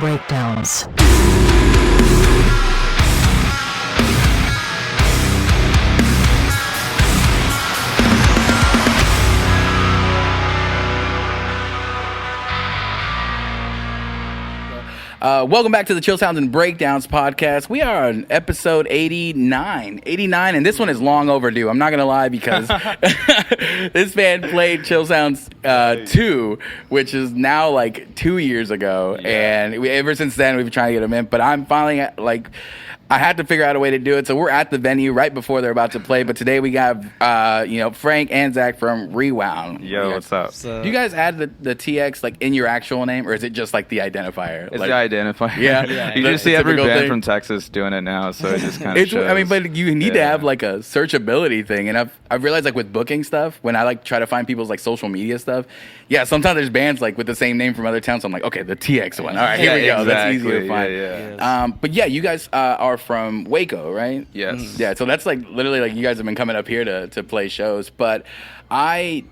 Breakdowns. Welcome back to the Chill Sounds and Breakdowns podcast. We are on episode 89, and this one is long overdue. I'm not going to lie because this band played Chill Sounds 2, which is now like 2 years ago, and ever since then we've been trying to get them in, but I'm finally I had to figure out a way to do it, so we're at the venue right before they're about to play. But today we got, Frank and Zack from Rewound. Yo, what's up? Do you guys add the TX like in your actual name, or is it just like the identifier? It's like, the identifier. Yeah, You just see every band thing. from Texas doing it now, so it just kind of shows. I mean, but you need to have like a searchability thing, and I've realized like with booking stuff, when I like try to find people's like social media stuff, sometimes there's bands like with the same name from other towns. So I'm like, okay, the TX one. All right, here we go. That's easy to find. But you guys are from Waco, right? Yes. Yeah, so that's like literally like you guys have been coming up here to play shows. But I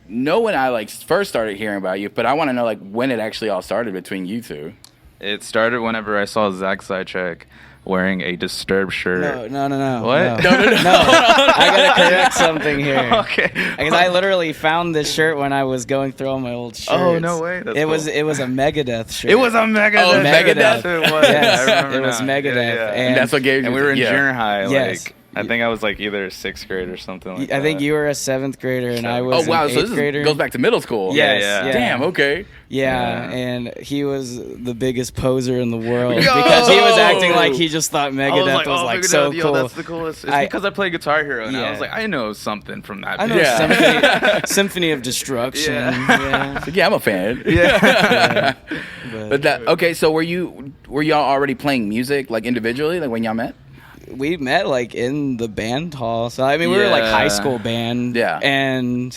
know when I like first started hearing about you, but I want to know like when it actually all started between you two. It started whenever I saw Zack wearing a Disturbed shirt. No. What? No. I gotta correct something here. Okay. Because I literally found this shirt when I was going through all my old shirts. Oh, no way. That's cool. It was a Megadeth shirt. It was a Megadeth. Oh, Megadeth? It was. Yes, I remember it was now. Megadeth. Yeah. And that's what gave you. And we were in junior high. Yes. Like, I think I was like either 6th grade or something like that. I think you were a 7th grader and I was Oh wow! an 8th So this grader. goes back to middle school. Yes, Yeah. Damn. Okay. Yeah, and he was the biggest poser in the world Yo! because he was acting like he just thought Megadeth was Megadeth, so yo, cool. that's the coolest. It's because I play Guitar Hero, and I was like, I know something from that. I know band. Symphony of Destruction. Yeah. Yeah, I'm a fan. Yeah. But that okay. So were y'all already playing music like individually, like when y'all met? We met like in the band hall. So I mean, we were like high school band. Yeah. And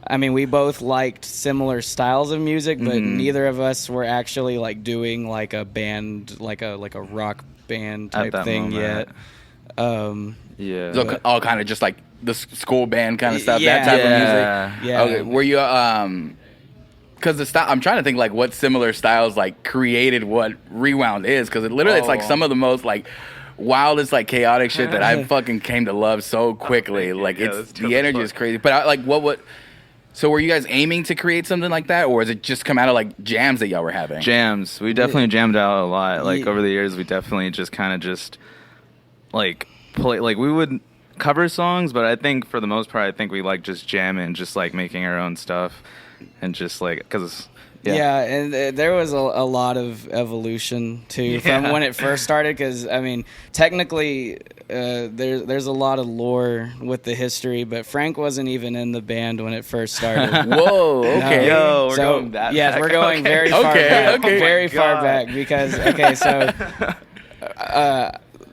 I mean, we both liked similar styles of music, but neither of us were actually like doing like a band, like a rock band type thing moment. yet. Yeah. So all kind of just like the school band kind of stuff, Yeah. that type of Yeah. music. Yeah. Okay. Were you because the style, I'm trying to think like what similar styles like created what Rewound is, because it's like some of the most like wildest like chaotic shit that I fucking came to love so quickly. Like it's the energy is crazy. But what? So were you guys aiming to create something like that, or is it just come out of like jams that y'all were having? Jams. We definitely jammed out a lot. Like over the years, we definitely just kind of like play. Like we would cover songs, but I think for the most part, I think we like just jamming, just like making our own stuff, and just like because. Yeah, and there was a lot of evolution too from when it first started. Because I mean, technically, there's a lot of lore with the history, but Frank wasn't even in the band when it first started. Whoa. Okay. Yo, we're going that yes, back. we're going Okay. very far back. Okay. Very far God. back because so.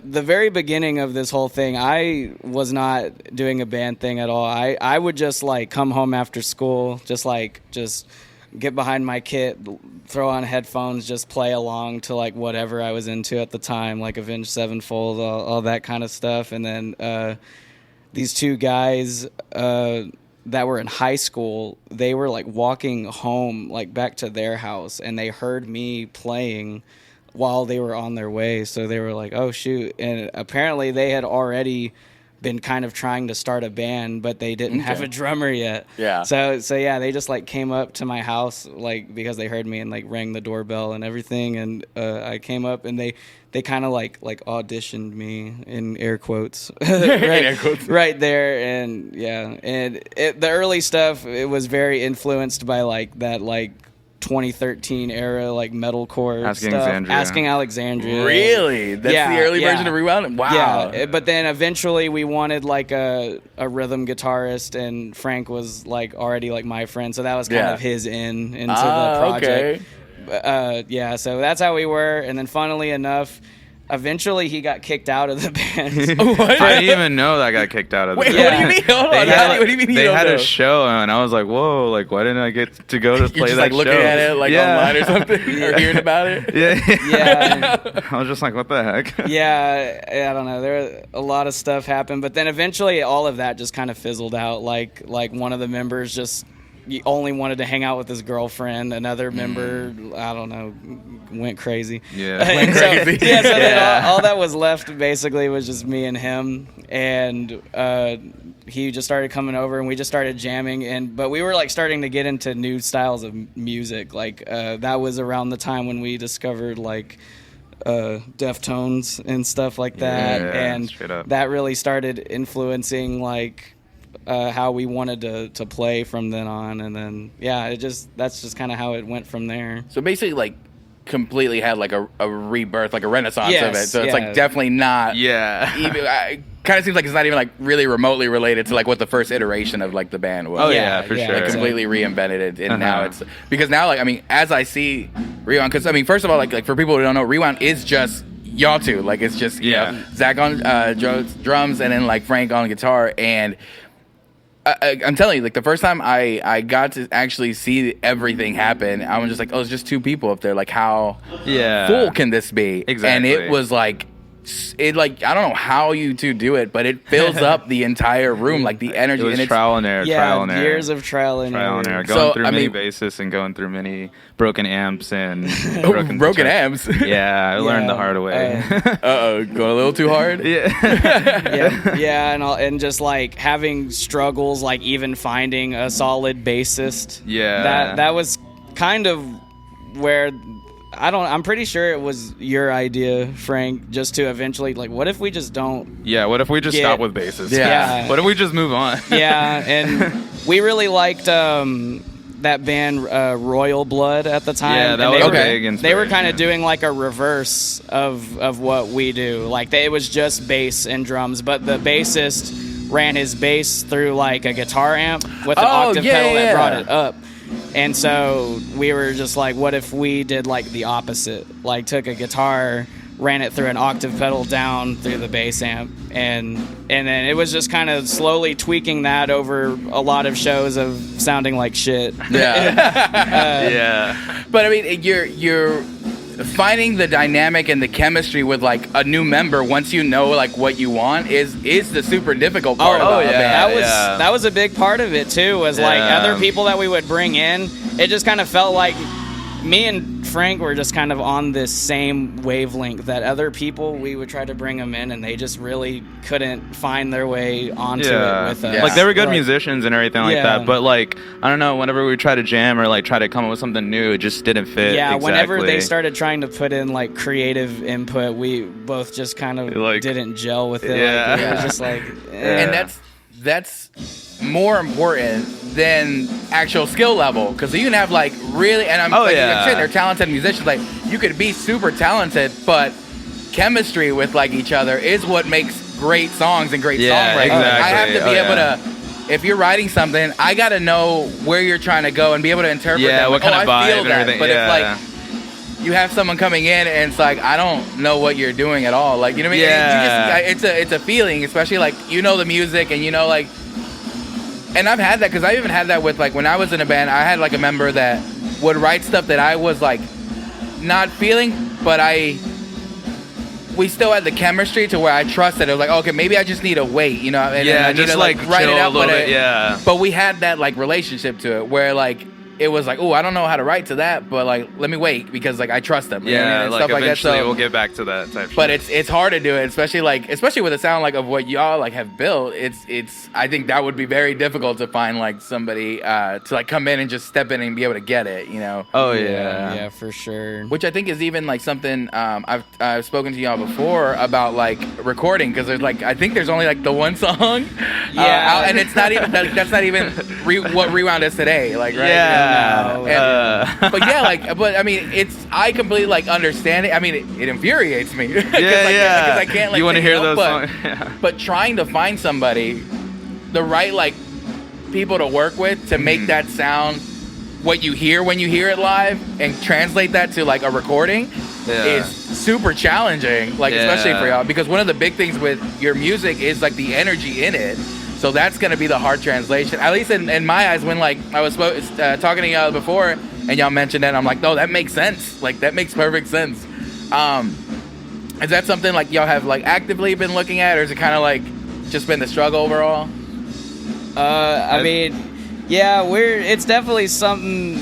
The very beginning of this whole thing, I was not doing a band thing at all. I would just like come home after school, just get behind my kit, throw on headphones, just play along to like whatever I was into at the time, like Avenged Sevenfold, all that kind of stuff. And then these two guys that were in high school, they were like walking home, like back to their house, and they heard me playing while they were on their way. So they were like, oh shoot. And apparently they had already been kind of trying to start a band, but they didn't have a drummer yet. Yeah. So yeah, they just like came up to my house like because they heard me and like rang the doorbell and everything, and I came up and they kind of like auditioned me in air quotes, right there, and the early stuff, it was very influenced by like that like 2013 era like metalcore Asking stuff. Alexandria. Asking Alexandria. Really? That's the early version of Rewound? Wow. Yeah, but then eventually we wanted like a rhythm guitarist, and Frank was like already like my friend, so that was kind of his into the project. Okay. So that's how we were, and then funnily enough, eventually he got kicked out of the band. What? I didn't even know that I got kicked out of the Wait, band. what do you mean? Hold on. What do you mean you They don't had know? a show, and I was like, whoa, like, why didn't I get to go to play You're just that like looking show? at it like online or something, or hearing about it? Yeah. I was just like, what the heck? Yeah, I don't know. There a lot of stuff happened, but then eventually all of that just kind of fizzled out. Like one of the members just he only wanted to hang out with his girlfriend. Another member, I don't know, went crazy. Yeah. Went crazy. So then all that was left basically was just me and him, and he just started coming over, and we just started jamming. But we were like starting to get into new styles of music. Like that was around the time when we discovered like Deftones and stuff like that, and that really started influencing like how we wanted to play from then on. And then that's just kind of how it went from there. So basically, like, completely had like a rebirth, like a renaissance of it. So it's yeah. like definitely not. Yeah. Even, kind of seems like it's not even like really remotely related to like what the first iteration of like the band was. Oh yeah, for yeah, sure. Like completely reinvented it, and now it's because now like I mean, as I see Rewound, because I mean, first of all, like for people who don't know, Rewound is just y'all two. Like it's just you know, Zack on drums and then like Frank on guitar. And I'm telling you, like the first time I got to actually see everything happen, I was just like, oh, it's just two people up there. Like how full can this be? Exactly. And it was like. It like I don't know how you two do it, but it fills up the entire room, like the energy. It was and it's trial and error, trial and error. Years of trial and error. Going through many bassists and going through many broken amps and broken amps. Yeah, I learned the hard way. Going a little too hard. And just like having struggles, like even finding a solid bassist. Yeah, that was kind of where. I'm pretty sure it was your idea, Frank, just to eventually, like, what if we just don't... Yeah, what if we just stop with bases? Yeah. What if we just move on? Yeah, and we really liked that band Royal Blood at the time. Yeah, that was big. They were kind of doing, like, a reverse of what we do. Like, it was just bass and drums, but the bassist ran his bass through, like, a guitar amp with an octave pedal that brought it up. And so we were just like, what if we did like the opposite? Like took a guitar, ran it through an octave pedal down through the bass amp, and then it was just kind of slowly tweaking that over a lot of shows of sounding like shit. Yeah. But I mean, you're finding the dynamic and the chemistry with like a new member once you know like what you want is the super difficult part about a band. That was a big part of it too, was like other people that we would bring in, it just kind of felt like me and Frank were just kind of on this same wavelength that other people, we would try to bring them in and they just really couldn't find their way onto it with us. Like they were good musicians and everything like that, but like I don't know, whenever we try to jam or like try to come up with something new, it just didn't fit. Yeah, whenever they started trying to put in like creative input, we both just kind of like, didn't gel with it. Yeah. Like, it was just like and that's more important than actual skill level, because you can have like really, and I'm saying they're talented musicians, like you could be super talented, but chemistry with like each other is what makes great songs and great songwriting. Exactly. I have to be able to, if you're writing something, I got to know where you're trying to go and be able to interpret that. What like, kind of I vibe feel and that. everything. But if like you have someone coming in and it's like, I don't know what you're doing at all, like, you know what I mean? It's a feeling, especially like, you know, the music and you know, like, and I've had that, because I even had that with like when I was in a band, I had like a member that would write stuff that I was like not feeling, but we still had the chemistry to where I trusted it. It was like, okay, maybe I just need to wait, you know, and I need to like write it out, but we had that like relationship to it where like it was like, oh, I don't know how to write to that, but like let me wait because like I trust them. Yeah, and like stuff eventually like that. So, we'll get back to that type. But it's hard to do it, especially with a sound like of what y'all like have built. It's I think that would be very difficult to find like somebody to like come in and just step in and be able to get it, you know. Oh yeah, yeah, for sure. Which I think is even like something I've spoken to y'all before about like recording, because there's like I think there's only like the one song, and it's not even that's not even what Rewound is today, like right. Yeah. But I mean, I completely like understand it. I mean, it infuriates me because I can't like. You want to hear those songs? Yeah. But trying to find somebody, the right like people to work with to make that sound what you hear when you hear it live and translate that to like a recording is super challenging. Like especially for y'all, because one of the big things with your music is like the energy in it. So that's going to be the hard translation, at least in my eyes. When like I was talking to y'all before and y'all mentioned that, I'm like, no, that makes sense. Like that makes perfect sense. Is that something like y'all have like actively been looking at, or is it kind of like just been the struggle overall? I mean, Yeah, it's definitely something.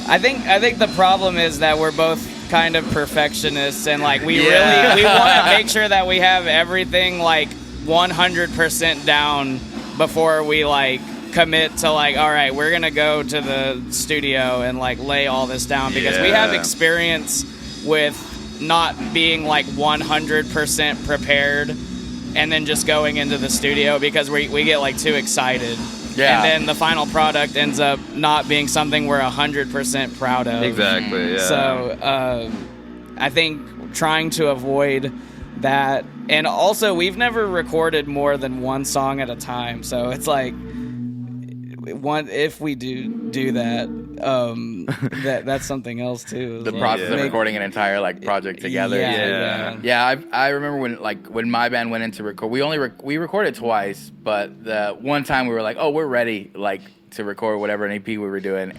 I think the problem is that we're both kind of perfectionists, and like we want to make sure that we have everything like 100% down before we like commit to like, all right, we're gonna go to the studio and like lay all this down, because we have experience with not being like 100% prepared and then just going into the studio because we get like too excited. Yeah. And then the final product ends up not being something we're 100% proud of. Exactly, yeah. So I think trying to avoid that. And also, we've never recorded more than one song at a time. So it's like, if we do that, that's something else too. The process of recording an entire like project together. Yeah. I remember when my band went into record, we recorded twice, but the one time we were like, oh, we're ready like to record whatever an EP we were doing,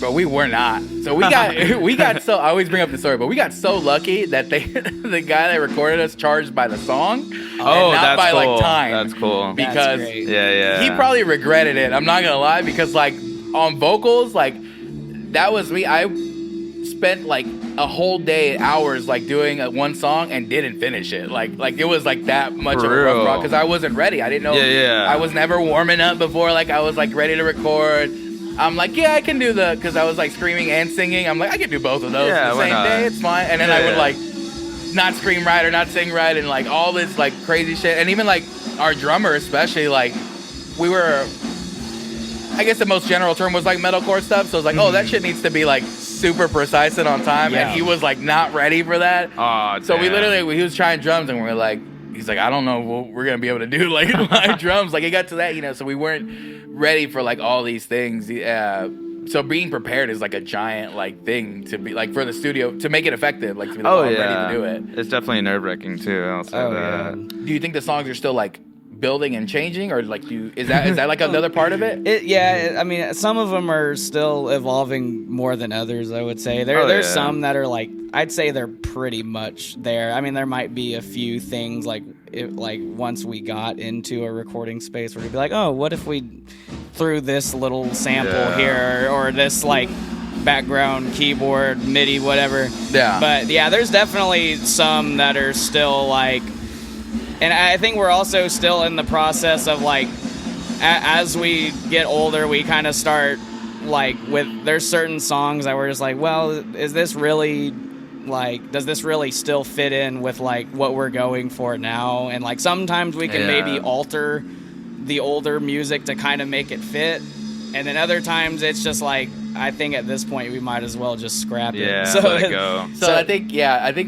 but we were not. So we got so, I always bring up the story, but we got so lucky that the guy that recorded us charged by the song. Oh, and not that's by cool. like time. That's cool. Because he probably regretted it. I'm not gonna lie, because like on vocals, like that was me. I spent like a whole day, hours, like doing one song and didn't finish it. Like it was like that much of a rough rock because I wasn't ready. I didn't know. I was never warming up before. Like I was like ready to record. I'm like, I can do because I was like screaming and singing. I'm like, I can do both of those the same day. It's fine. And then I would like not scream right or not sing right and like all this like crazy shit. And even like our drummer especially, like we were, I guess the most general term was like metalcore stuff. So it's like, that shit needs to be like super precise and on time. And he was like not ready for that. So we literally, he was trying drums and we were like, he's like, I don't know what we're going to be able to do like live drums. Like it got to that, so we weren't ready for like all these things. So being prepared is like a giant like thing to be like for the studio to make it effective, like to be like, ready to do it. It's definitely nerve-wracking too. I'll say that. Do you think the songs are still like building and changing, or like is that like another part of it? I mean, some of them are still evolving more than others, I would say. There's some that are like, I'd say they're pretty much there. I mean, there might be a few things like once we got into a recording space where we'd be like, oh, what if we threw this little sample here or this like background keyboard MIDI whatever. But there's definitely some that are still like, and I think we're also still in the process of like, as we get older, we kind of start like there's certain songs that we're just like, well, is this really like, does this really still fit in with like what we're going for now? And like sometimes we can maybe alter the older music to kind of make it fit, and then other times it's just like, I think at this point we might as well just scrap it. So let it go. So I think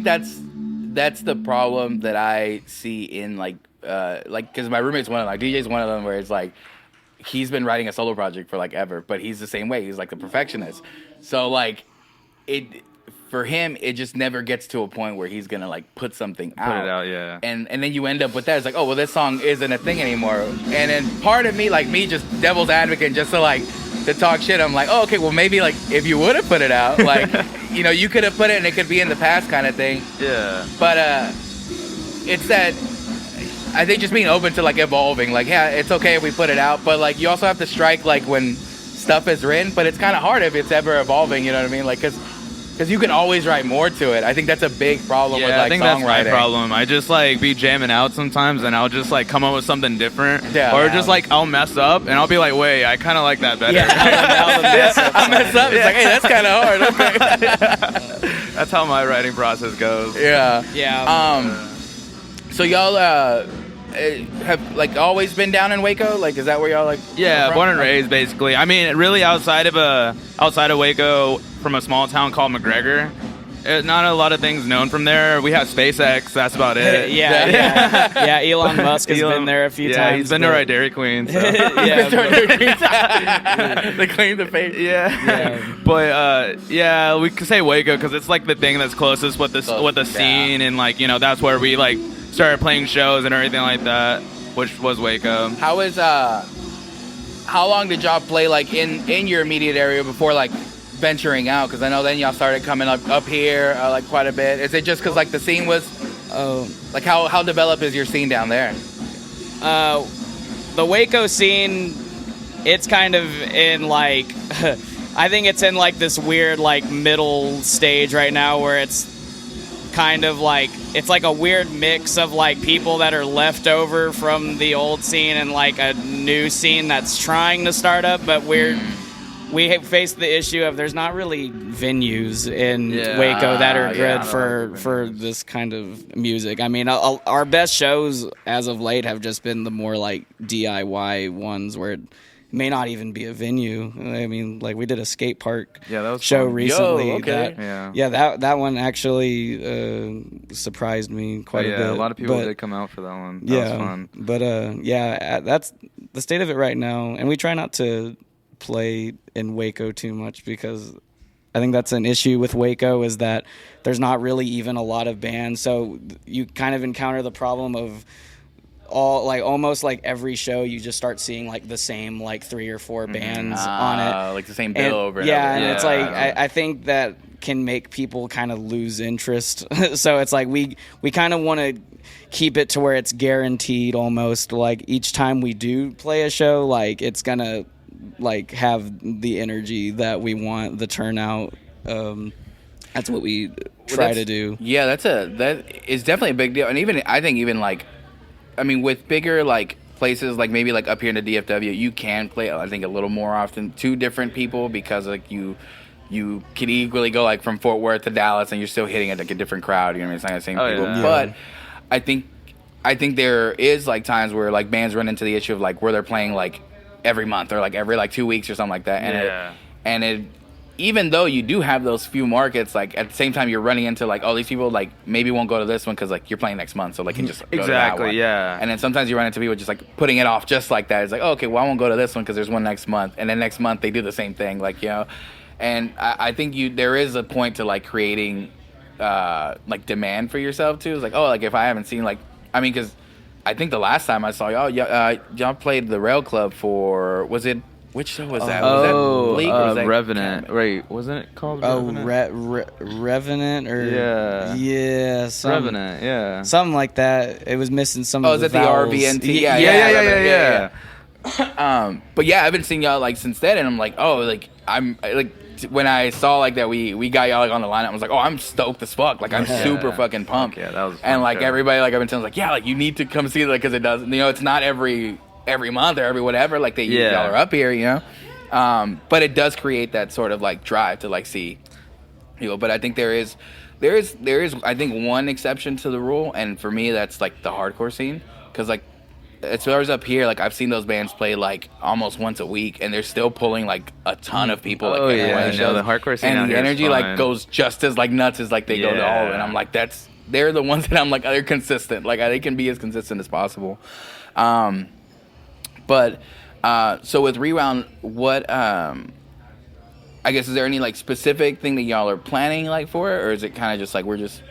that's the problem that I see in like because my roommate's one of them, like DJ's one of them, where it's like he's been writing a solo project for like ever, but he's the same way. He's like the perfectionist. So like for him, it just never gets to a point where he's gonna like put something out. Put it out, yeah. And then you end up with that. It's like, oh well, this song isn't a thing anymore. And then part of me, like me, just devil's advocate, just to talk shit. I'm like, oh okay, well maybe like if you would have put it out, like you could have put it and it could be in the past kind of thing. Yeah. But it's that. I think just being open to like evolving. Like it's okay if we put it out, but like you also have to strike like when stuff is written. But it's kind of hard if it's ever evolving. You know what I mean? Like because you can always write more to it. I think that's a big problem with like songwriting. I think that's my problem. I just like be jamming out sometimes and I'll just like come up with something different. Or just like I'll mess up and I'll be like, wait, I kind of like that better. I mess up. It's like, hey, that's kind of hard. Okay. That's how my writing process goes. Yeah. So y'all have like always been down in Waco? Like, is that where y'all like? Yeah, born and raised basically. I mean, really outside of Waco, from a small town called McGregor. Not a lot of things known from there. We have SpaceX. That's about it. Yeah. Elon Musk has been there a few times. Yeah, he's been to our Dairy Queen. So. The claim to fame. But we could say Waco because it's like the thing that's closest with the scene, and like that's where we like started playing shows and everything like that, which was Waco. How long did y'all play like in your immediate area before like venturing out? Because I know then y'all started coming up here like quite a bit. Is it just because like the scene was like how developed is your scene down there? The Waco scene it's kind of in like I think it's in like this weird like middle stage right now where it's kind of like it's like a weird mix of like people that are left over from the old scene and like a new scene that's trying to start up, but we face the issue of there's not really venues in Waco that are good for this kind of music. I mean, our best shows as of late have just been the more like DIY ones where it may not even be a venue. I mean, like we did a skate park show recently. That one actually surprised me quite a bit. A lot of people did come out for that one. That was fun. But that's the state of it right now, and we try not to play in Waco too much because I think that's an issue with Waco is that there's not really even a lot of bands, so you kind of encounter the problem of almost like every show you just start seeing like the same like 3 or 4 bands on it, like the same bill over and over. And it's like I think that can make people kind of lose interest. So it's like we kind of want to keep it to where it's guaranteed almost like each time we do play a show, like it's gonna like have the energy that we want, the turnout. That's what we try to do. Yeah, that is definitely a big deal. And even I think even like, I mean, with bigger like places like maybe like up here in the DFW, you can play I think a little more often to different people because like you can equally go like from Fort Worth to Dallas and you're still hitting like a different crowd. You know what I mean? It's not the same people. Yeah. But I think there is like times where like bands run into the issue of like where they're playing like every month or like every like 2 weeks or something like that. And it even though you do have those few markets, like at the same time you're running into like, oh, these people like maybe won't go to this one because like you're playing next month, so like can just go to that one. And then sometimes you run into people just like putting it off just like that. It's like, oh, okay, well I won't go to this one because there's one next month, and then next month they do the same thing, like, you know. And I think there is a point to like creating like demand for yourself too. It's like, oh, like if I haven't seen like, I mean, because I think the last time I saw y'all, y'all played the Rail Club for, which show was that? Was that Bleak or was that Revenant? Right, wasn't it called Revenant? Revenant or Revenant, yeah, something like that. It was missing some. Oh, of the is that vowels. the RVNT? Yeah. But yeah, I haven't seen y'all like since then, and I'm like, oh, like I'm like when I saw like that we got y'all like on the lineup, I was like, oh, I'm stoked as fuck. Like I'm super fucking pumped. Yeah, that was. And like everybody, like I've been telling, like, yeah, like you need to come see it, like, because it does. You know, it's not every month or every whatever. Like y'all are up here, you know. But it does create that sort of like drive to like see, you know. But I think there is I think one exception to the rule, and for me that's like the hardcore scene, because like as far as up here, like I've seen those bands play like almost once a week, and they're still pulling like a ton of people. Like, the hardcore scene, and the energy like goes just as like nuts as like they go to all of it. And I'm like, they're the ones that I'm like, they're consistent. Like they can be as consistent as possible. But so with Rewound, what I guess is there any like specific thing that y'all are planning like for it, or is it kind of just like we're just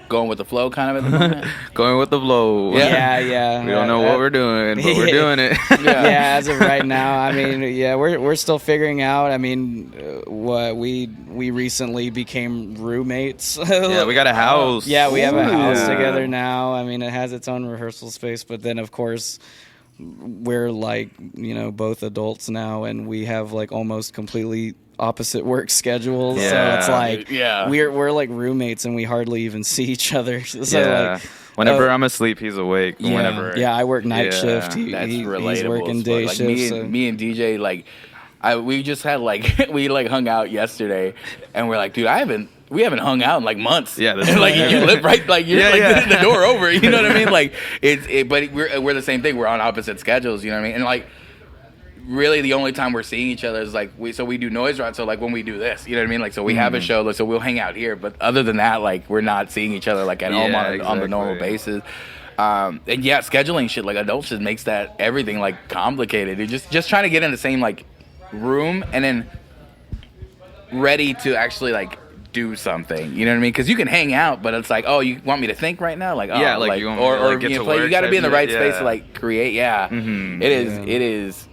going with the flow kind of at the moment? Going with the flow. Yeah. We don't know what we're doing, but we're doing it. As of right now, I mean, we're still figuring out. I mean, what we recently became roommates. Yeah, we got a house. We have a house together now. I mean, it has its own rehearsal space, but then of course we're like, you know, both adults now, and we have like almost completely opposite work schedules. So it's like we're like roommates and we hardly even see each other. So like whenever I'm asleep, he's awake. Whenever I work night shift. He's working day like shift. Me and DJ, like we just had like we like hung out yesterday, and we're like, dude, we haven't hung out in like months. Yeah, that's like you live right, like you're the door over. You know what I mean? Like but we're the same thing. We're on opposite schedules. You know what I mean? And like really, the only time we're seeing each other is like we do noise round. So like when we do this, you know what I mean? Like so we have a show, like, so we'll hang out here. But other than that, like we're not seeing each other like at home on the normal basis. And scheduling shit like adult shit makes that everything like complicated. You're just trying to get in the same like room and then ready to actually like do something, you know what I mean? Because you can hang out, but it's like, oh, you want me to think right now, like, oh, you want me to, like, get to play. Work, you got to be in the right space to like create. Mm-hmm. It is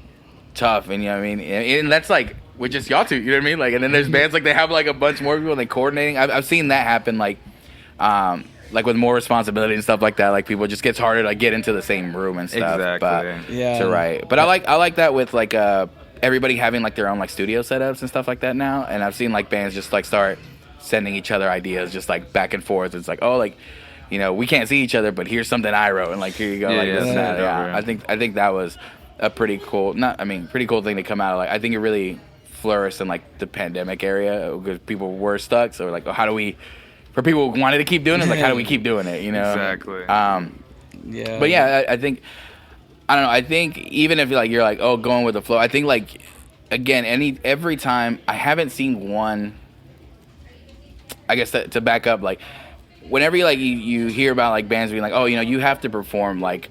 tough, and you know what I mean. And that's like with just y'all two, you know what I mean? Like, and then there's bands like they have like a bunch more people and they coordinating. I've seen that happen, like, like with more responsibility and stuff like that, like people just gets harder to like get into the same room and stuff. Exactly. Yeah. To write. But I like that with like everybody having like their own like studio setups and stuff like that now. And I've seen like bands just like start sending each other ideas just like back and forth. It's like, oh, like, you know, we can't see each other, but here's something I wrote, and like here you go, Yeah, like this and that. yeah. Yeah, I think that was a pretty cool thing to come out of. Like I think it really flourished in like the pandemic area because people were stuck. So like, oh, how do we? For people who wanted to keep doing it, like how do we keep doing it? You know, Exactly. Yeah. But yeah, I think I don't know. I think even if like you're like, oh, going with the flow, I think like again, every time I haven't seen one. I guess to back up, like whenever you hear about like bands being like, oh, you know, you have to perform like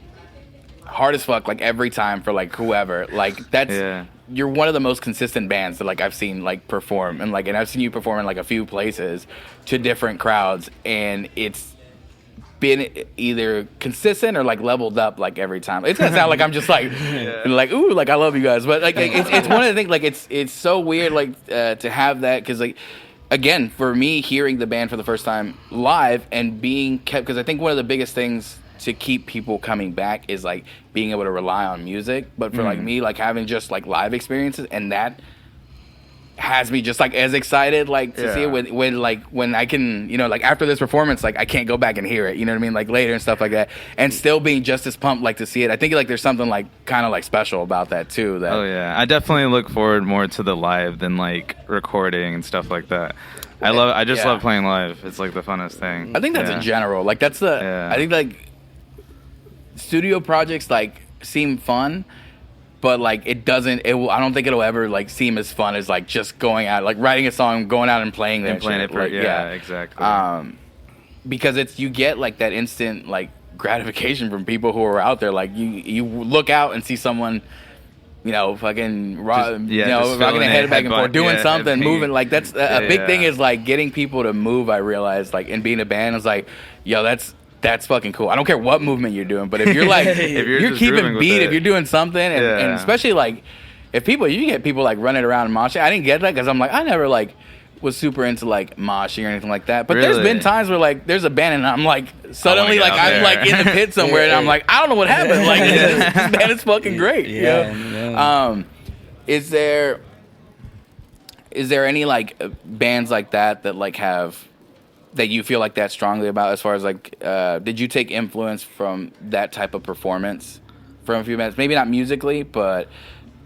hard as fuck like every time for like whoever, like that's you're one of the most consistent bands that like I've seen like perform, and I've seen you perform in like a few places to different crowds, and it's been either consistent or like leveled up like every time. It's gonna sound like I'm just like like ooh, like I love you guys, but like it's one of the things, like it's so weird like to have that, because like again, for me, hearing the band for the first time live and being kept, because I think one of the biggest things to keep people coming back is like being able to rely on music. But for like me, like having just like live experiences, and that has me just like as excited like to see it when I can, you know, like after this performance, like I can't go back and hear it, you know what I mean, like later and stuff like that, and still being just as pumped like to see it. I think like there's something like kind of like special about that too. That I definitely look forward more to the live than like recording and stuff like that. I just love playing live. It's like the funnest thing. I think that's in general, like that's the I think like studio projects like seem fun, but like I don't think it'll ever like seem as fun as like just going out, like writing a song, going out and playing that and playing shit. it for like, exactly. Because you get like that instant like gratification from people who are out there. Like you look out and see someone, you know, fucking rocking their head back and forth, doing something, moving. Like that's a big thing is like getting people to move. I realized like in being a band is like, yo, that's fucking cool. I don't care what movement you're doing, but if you're like, if you're keeping beat, if you're doing something, and especially like, if you get people like running around and moshing. I didn't get that because I'm like, I never like was super into like moshing or anything like that. But there's been times where like there's a band and I'm like suddenly like I'm like in the pit somewhere and I'm like, I don't know what happened. Like this band is fucking great. Yeah. Is there any like bands like that like have that you feel like that strongly about, as far as like did you take influence from that type of performance from a few bands? Maybe not musically, but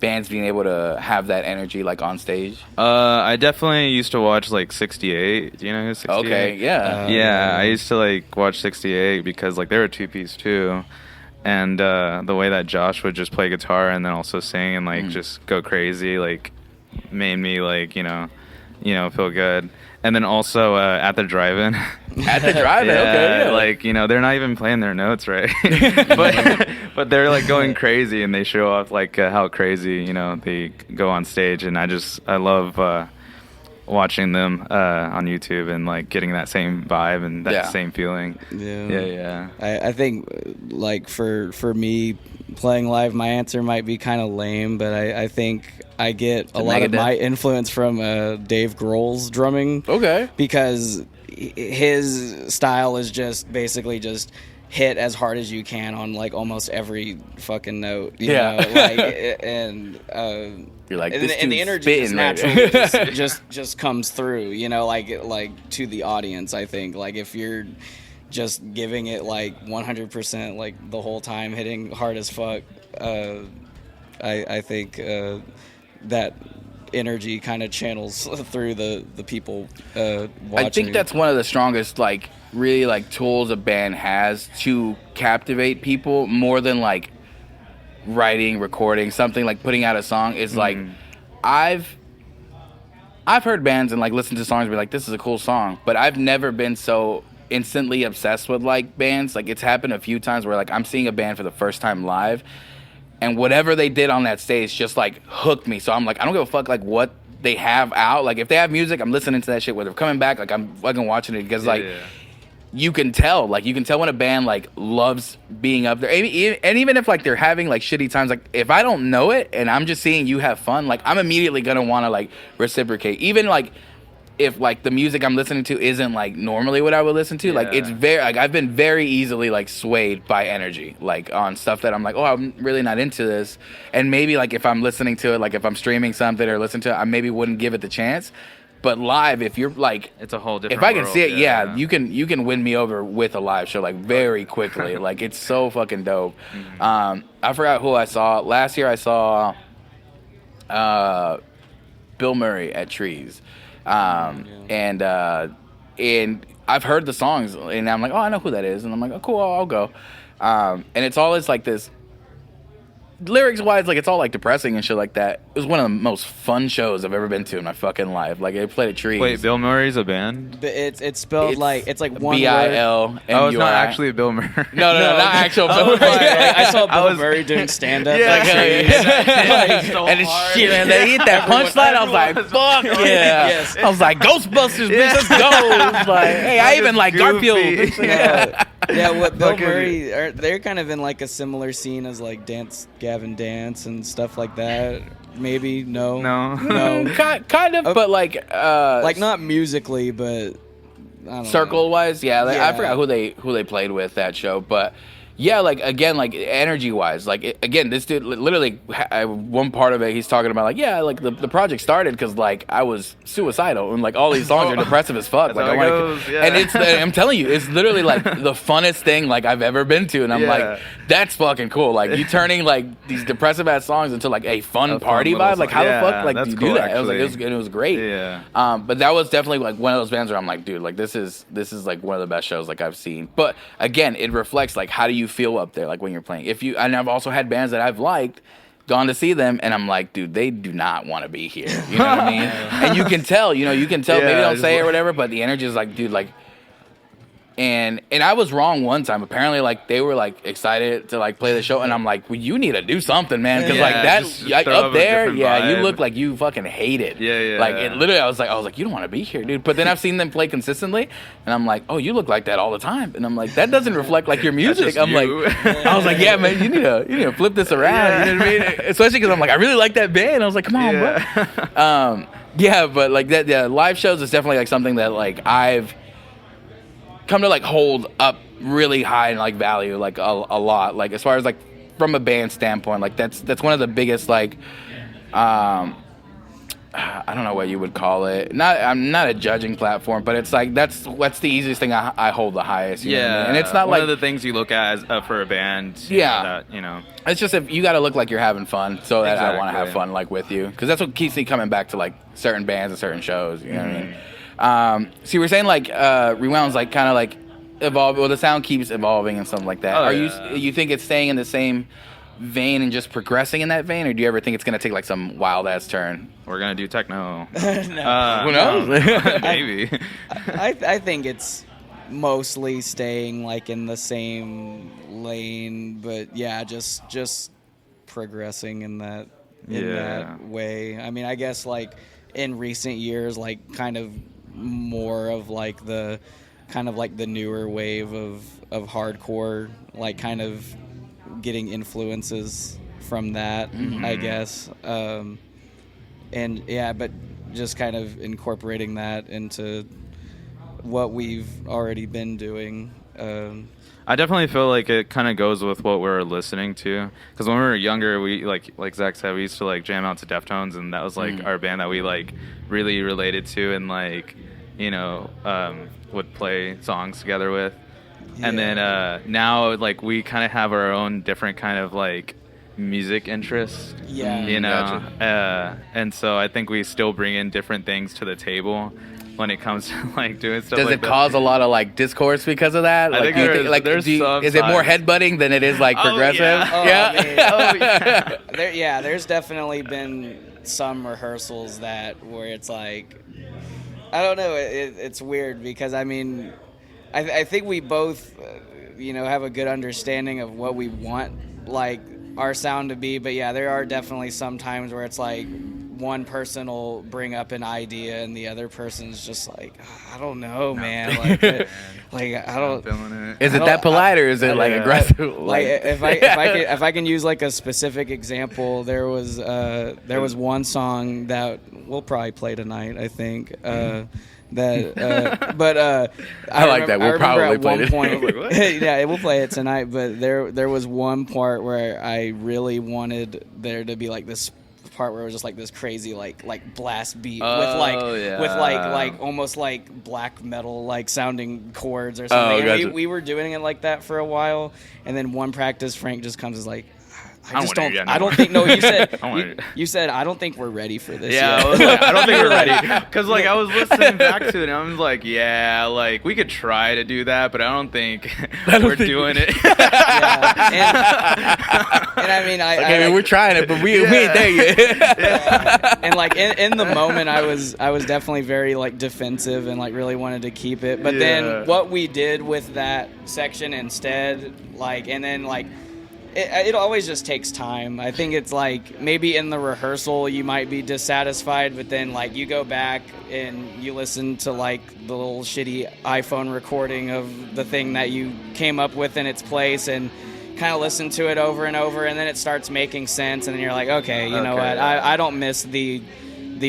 bands being able to have that energy like on stage. I definitely used to watch like 68. Do you know who's 68? Okay, yeah. I used to like watch 68 because like they're a two-piece too, and the way that Josh would just play guitar and then also sing and like just go crazy like made me like you know feel good. And then also at the drive-in. At the drive-in, okay. Yeah. Like, you know, they're not even playing their notes right. but they're like going crazy, and they show off like how crazy, you know, they go on stage. And I love watching them on YouTube and like getting that same vibe and that same feeling. Yeah. I think like for me playing live, my answer might be kind of lame, but I think I get a lot of my influence from Dave Grohl's drumming. Okay. Because his style is just basically just hit as hard as you can on like almost every fucking note. You know? Like, and you're like, and the energy just naturally just comes through, you know, like to the audience. I think like if you're just giving it like 100% like the whole time, hitting hard as fuck, I think that energy kind of channels through the people watching. I think that's one of the strongest like really like tools a band has to captivate people, more than like writing, recording something, like putting out a song. Is like I've heard bands and like listened to songs and be like, this is a cool song, but I've never been so instantly obsessed with like bands. Like it's happened a few times where like I'm seeing a band for the first time live, and whatever they did on that stage just like hooked me. So I'm like, I don't give a fuck like what they have out. Like if they have music, I'm listening to that shit. Whether they're coming back, like I'm fucking watching it, because like you can tell when a band like loves being up there. And even if like they're having like shitty times, like if I don't know it and I'm just seeing you have fun, like I'm immediately gonna want to like reciprocate. Even like if like the music I'm listening to isn't like normally what I would listen to. Like it's very like I've been very easily like swayed by energy, like on stuff that I'm like, oh, I'm really not into this. And maybe like if I'm listening to it, like if I'm streaming something or listening to it, I maybe wouldn't give it the chance. But live, if you're like, it's a whole different. If I can world, see it, you can win me over with a live show like very quickly. Like it's so fucking dope. I forgot who I saw last year. I saw Bill Murray at Trees. And I've heard the songs, and I'm like, oh, I know who that is, and I'm like, oh, cool, I'll go. And it's always like this, lyrics wise, like it's all like depressing and shit like that. It was one of the most fun shows I've ever been to in my fucking life. Like they played at Trees. Wait, Bill Murray's a band? It's spelled like one Bilmuri. Oh, it's not actually Bill Murray. No, not actual Bill Murray. I saw Bill Murray doing stand up. And it's shit, and they hit that punchline. I was like, fuck yeah. Yes. I was like, Ghostbusters, bitch, let's go. I was like, hey, I even like Garfield. Yeah, what Bill Murray, they're kind of in like a similar scene as like Gavin Dance and stuff like that. Maybe no. Kind of, but like not musically, but I don't circle know. wise, yeah. I forgot who they played with that show, but. Yeah, like, again, like, energy-wise, like, again, this dude, literally, one part of it, he's talking about, like, yeah, like, the project started because, like, I was suicidal, and, like, all these songs are depressive as fuck. Like, and I'm telling you, it's literally, like, the funnest thing, like, I've ever been to, and I'm like, that's fucking cool. Like, you turning, like, these depressive-ass songs into, like, a fun party vibe. Like, how the fuck, like, do you do that? I was like, it was great. Yeah. But that was definitely, like, one of those bands where I'm like, dude, like, this is, like, one of the best shows, like, I've seen. But, again, it reflects, like, how do you feel up there, like when you're playing? And I've also had bands that I've liked, gone to see them, and I'm like, dude, they do not want to be here. You know what I mean? And you can tell, maybe they don't say it or whatever, but the energy is like, dude, like. And I was wrong one time. Apparently, like they were like excited to like play the show, and I'm like, well, you need to do something, man, because like that's like, up there, you look like you fucking hate it. Like it literally, I was like, you don't want to be here, dude. But then I've seen them play consistently, and I'm like, oh, you look like that all the time, and I'm like, that doesn't reflect like your music. I'm like, I was like, yeah, man, you need to flip this around. You know what I mean? Especially because I'm like, I really like that band. I was like, come on, bro. Yeah, but like that, live shows is definitely like something that like I've come to like hold up really high and like value like a lot, like as far as like from a band standpoint, like that's one of the biggest like I don't know what you would call it. I'm not a judging platform, but it's like that's the easiest thing I hold the highest. You know what I mean? And it's not one like of the things you look at as, for a band. It's just if you got to look like you're having fun, so that I want to have fun like with you, because that's what keeps me coming back to like certain bands and certain shows. You know what I mean? So you were saying like Rewound's like kind of like evolving, well, the sound keeps evolving and stuff like that. You think it's staying in the same vein and just progressing in that vein, or do you ever think it's gonna take like some wild ass turn? We're gonna do techno. Who knows? Maybe. I think it's mostly staying like in the same lane, but yeah, just progressing in that way. I mean, I guess like in recent years, like kind of more of like the newer wave of hardcore, like kind of getting influences from that, I guess. And yeah, but just kind of incorporating that into what we've already been doing. I definitely feel like it kind of goes with what we're listening to, because when we were younger, we like Zach said, we used to like jam out to Deftones, and that was like our band that we like really related to, and like would play songs together with. And then now like we kind of have our own different kind of like music interests, and so I think we still bring in different things to the table when it comes to like doing stuff. Does like it cause a lot of like discourse because of that? I like, think is it more headbutting than it is like progressive? There's definitely been some rehearsals where it's like, I don't know, it's weird because I mean, I think we both have a good understanding of what we want like our sound to be, but yeah, there are definitely some times where it's like one person will bring up an idea and the other person's just like, I don't know, man. Like, I don't. Is it that polite or is it like aggressive? Like if I can use like a specific example, there was one song that we'll probably play tonight, I think. But I like that. We'll probably at play one it. point, yeah, we'll play it tonight. But there was one part where I really wanted there to be like this part where it was just like this crazy like blast beat with like almost like black metal like sounding chords or something. Gotcha. And we were doing it like that for a while, and then one practice Frank just comes and is like, I don't think. No, you said. You said I don't think we're ready for this. Yeah, yet. I was like, I don't think we're ready. Because like I was listening back to it, and I was like, yeah, like we could try to do that, but I don't think we're doing it. Yeah, and I mean, we're trying it, but we ain't there yet. And like in the moment, I was definitely very like defensive and like really wanted to keep it. But then what we did with that section instead, like, and then like. It always just takes time. I think it's like maybe in the rehearsal you might be dissatisfied, but then like you go back and you listen to like the little shitty iPhone recording of the thing that you came up with in its place and kind of listen to it over and over, and then it starts making sense, and then you're like, okay, you know what? I don't miss the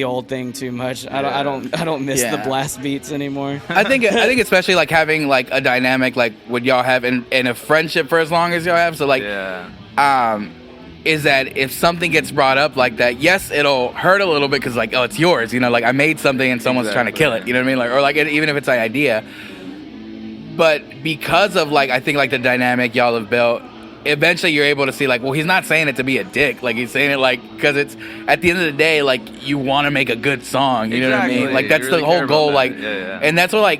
old thing too much. I don't miss the blast beats anymore. I think especially like having like a dynamic like what y'all have in a friendship for as long as y'all have. So like, is that if something gets brought up like that, yes, it'll hurt a little bit because like, oh, it's yours. You know, like I made something and someone's trying to kill it. You know what I mean? Like, or like even if it's an idea. But because of like I think like the dynamic y'all have built, eventually you're able to see like, well, he's not saying it to be a dick. Like he's saying it like because it's at the end of the day like you want to make a good song. You know what I mean? Like that's the whole goal. Like, and that's what like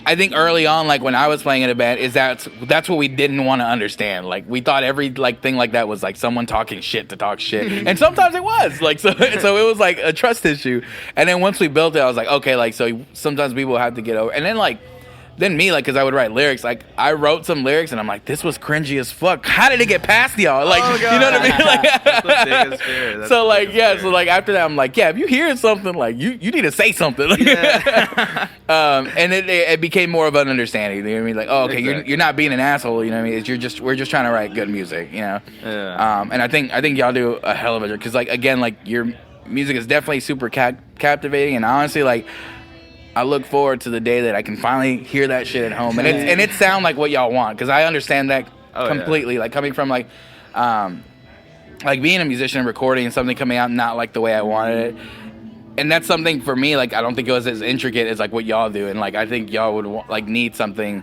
I think early on, like when I was playing in a band, is that's what we didn't want to understand. Like we thought every like thing like that was like someone talking shit to talk shit, and sometimes it was like so it was like a trust issue. And then once we built it, I was like, okay, like so sometimes people have to get over, and then like. Then me, like, because I would write lyrics, like, I wrote some lyrics, and I'm like, this was cringy as fuck. How did it get past y'all? Like, you know what I mean? Like, that's the biggest fear. So, like, so, like, after that, I'm like, yeah, if you hear something, like, you need to say something. And it became more of an understanding. You know what I mean? Like, oh, okay, you're not being an asshole, you know what I mean? We're just trying to write good music, you know? Yeah. And I think y'all do a hell of a job, because, like, again, like, your music is definitely super captivating, and honestly, like, I look forward to the day that I can finally hear that shit at home, and it sound like what y'all want, because I understand that completely. Like coming from like being a musician and recording and something coming out not like the way I wanted it, and that's something for me. Like I don't think it was as intricate as like what y'all do, and like I think y'all would like need something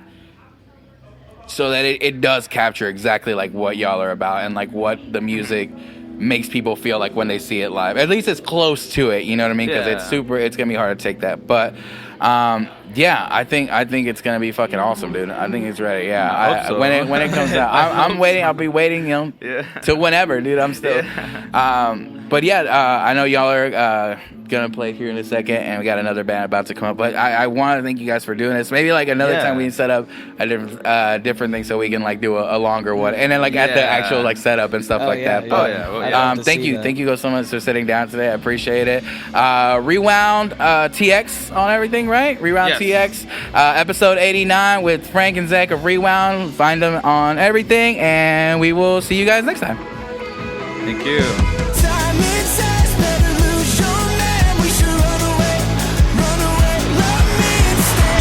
so that it does capture exactly like what y'all are about and like what the music makes people feel like when they see it live. At least it's close to it, you know what I mean? Because it's gonna be hard to take that. But I think it's gonna be fucking awesome, dude. I think it's ready. Yeah, so. When it comes out, I'm waiting. I'll be waiting, you know, till whenever, dude. I'm still. But I know y'all are gonna play here in a second, and we got another band about to come up. But I want to thank you guys for doing this. Maybe like another time we can set up a different thing so we can like do a longer one, and then like at the actual like setup and stuff that. But thank you so much for sitting down today. I appreciate it. Rewound TX on everything, right? Rewound TX, episode 89 with Frank and Zack of Rewound. Find them on everything, and we will see you guys next time. Thank you.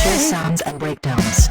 Chill sounds and breakdowns.